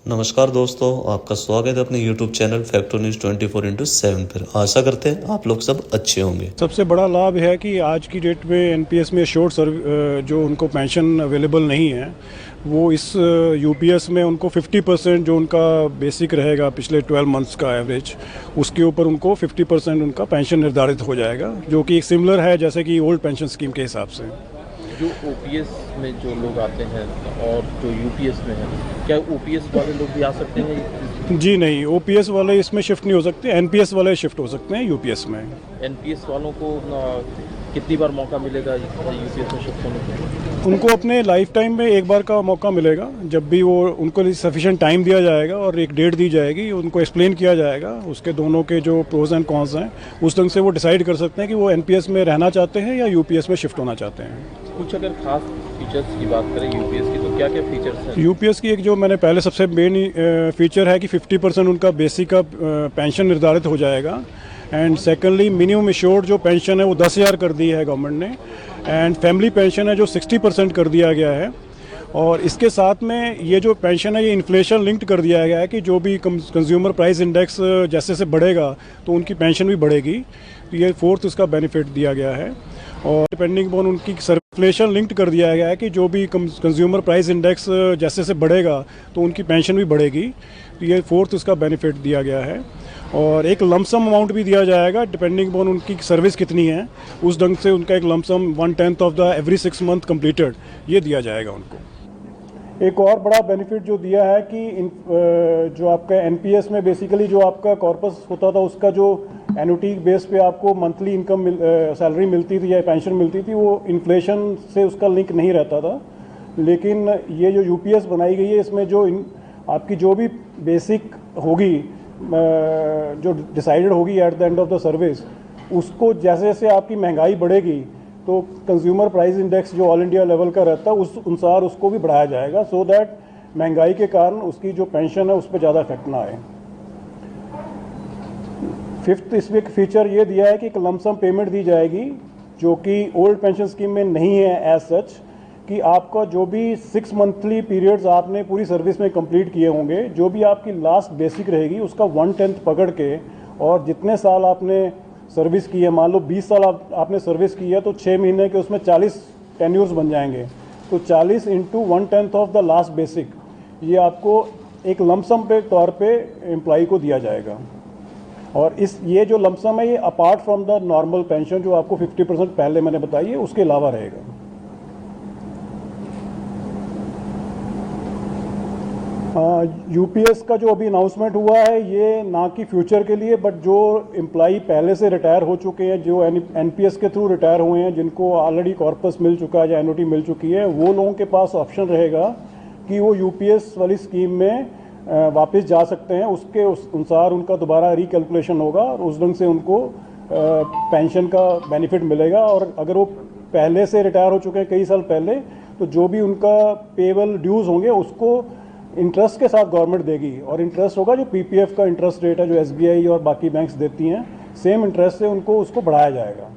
नमस्कार दोस्तों, आपका स्वागत है अपने YouTube चैनल फैक्टो न्यूज़ 24/7 पर। आशा करते हैं आप लोग सब अच्छे होंगे। सबसे बड़ा लाभ है कि आज की डेट में एनपीएस में शॉर्ट जो उनको पेंशन अवेलेबल नहीं है, वो इस यूपीएस में उनको 50% जो उनका बेसिक रहेगा पिछले 12 मंथ्स का एवरेज, उसके ऊपर उनको 50% उनका पेंशन निर्धारित हो जाएगा, जो कि एक सिमिलर है जैसे कि ओल्ड पेंशन स्कीम के हिसाब से। जो ओपीएस में जो लोग आते हैं और जो यूपीएस में है, क्या ओपीएस वाले लोग भी आ सकते हैं? जी नहीं, ओपीएस वाले इसमें शिफ्ट नहीं हो सकते, एनपीएस वाले शिफ्ट हो सकते हैं यूपीएस में। एनपीएस वालों को कितनी बार मौका मिलेगा यूपीएस में शिफ्ट होने के? उनको अपने लाइफ टाइम में एक बार का मौका मिलेगा, जब भी वो उनको सफिशिएंट टाइम दिया जाएगा और एक डेट दी जाएगी, उनको एक्सप्लेन किया जाएगा उसके दोनों के जो प्रोज एंड कॉन्स हैं, उस ढंग से वो डिसाइड कर सकते हैं कि वो एनपीएस में रहना चाहते हैं या यूपीएस में शिफ्ट होना चाहते हैं। कुछ अगर खास फीचर्स की बात करें यूपीएस की, तो क्या क्या फीचर्स हैं? यूपीएस की एक जो मैंने पहले सबसे मेन फीचर है कि 50% उनका बेसिक का पेंशन निर्धारित हो जाएगा। एंड सेकेंडली, मिनिमम इश्योर्ड जो पेंशन है वो 10,000 कर दी है गवर्नमेंट ने। एंड फैमिली पेंशन है जो 60% कर दिया गया है। और इसके साथ में ये जो पेंशन है ये इन्फ्लेशन लिंक्ड कर दिया गया है कि जो भी कंज्यूमर प्राइस इंडेक्स जैसे से बढ़ेगा तो उनकी पेंशन भी बढ़ेगी। तो ये फोर्थ इसका बेनिफिट दिया गया है। और डिपेंडिंग अपॉन उनकी इन्फ्लेशन लिंक्ड कर दिया गया है कि जो भी कंज्यूमर प्राइस इंडेक्स जैसे से बढ़ेगा तो उनकी पेंशन भी बढ़ेगी। तो ये फोर्थ इसका बेनिफिट दिया गया है। और एक लमसम अमाउंट भी दिया जाएगा डिपेंडिंग अपॉन उनकी सर्विस कितनी है, उस ढंग से उनका एक lump sum 1/10 of the every 6 month completed ये दिया जाएगा उनको। एक और बड़ा बेनिफिट जो दिया है कि जो आपका एनपीएस में बेसिकली जो आपका कॉर्पस होता था, उसका जो एनुटी बेस पे आपको मंथली इनकम सैलरी मिलती थी या पेंशन मिलती थी, वो इन्फ्लेशन से उसका लिंक नहीं रहता था। लेकिन ये जो यूपीएस बनाई गई है, इसमें जो आपकी जो भी बेसिक होगी जो डिसाइडेड होगी at the end of the service, उसको जैसे जैसे आपकी महंगाई बढ़ेगी तो कंज्यूमर प्राइस इंडेक्स जो ऑल इंडिया लेवल का रहता है उस अनुसार उसको भी बढ़ाया जाएगा, सो दैट महंगाई के कारण उसकी जो पेंशन है उस पर ज़्यादा इफेक्ट ना आए। फिफ्थ इसमें एक फीचर ये दिया है कि एक लमसम पेमेंट दी जाएगी, जो कि ओल्ड पेंशन स्कीम में नहीं है एज सच, कि आपका जो भी 6 मंथली पीरियड्स आपने पूरी सर्विस में कंप्लीट किए होंगे, जो भी आपकी लास्ट बेसिक रहेगी उसका 1/10 पकड़ के, और जितने साल आपने सर्विस की है, मान लो 20 साल आपने सर्विस की है, तो 6 महीने के उसमें 40 टेन्यूर्स बन जाएंगे, तो 40 × 1/10 ऑफ द लास्ट बेसिक ये आपको एक लमसम पे तौर पे एम्प्लॉई को दिया जाएगा। और ये जो लमसम है ये apart from the normal pension जो आपको 50% पहले मैंने बताई है उसके अलावा रहेगा। यूपीएस का जो अभी अनाउंसमेंट हुआ है, ये ना कि फ्यूचर के लिए, बट जो एम्प्लॉई पहले से रिटायर हो चुके हैं, जो एनपीएस के थ्रू रिटायर हुए हैं, जिनको ऑलरेडी कॉर्पस मिल चुका है या एनओटी मिल चुकी है, वो लोगों के पास ऑप्शन रहेगा कि वो यूपीएस वाली स्कीम में वापस जा सकते हैं। उसके अनुसार उनका दोबारा रिकैलकुलेशन होगा और उस ढंग से उनको पेंशन का बेनिफिट मिलेगा। और अगर वो पहले से रिटायर हो चुके हैं कई साल पहले, तो जो भी उनका पेबल ड्यूज़ होंगे उसको इंटरेस्ट के साथ गवर्नमेंट देगी, और इंटरेस्ट होगा जो पीपीएफ का इंटरेस्ट रेट है जो एसबीआई और बाकी बैंक्स देती हैं, सेम इंटरेस्ट से उनको उसको बढ़ाया जाएगा।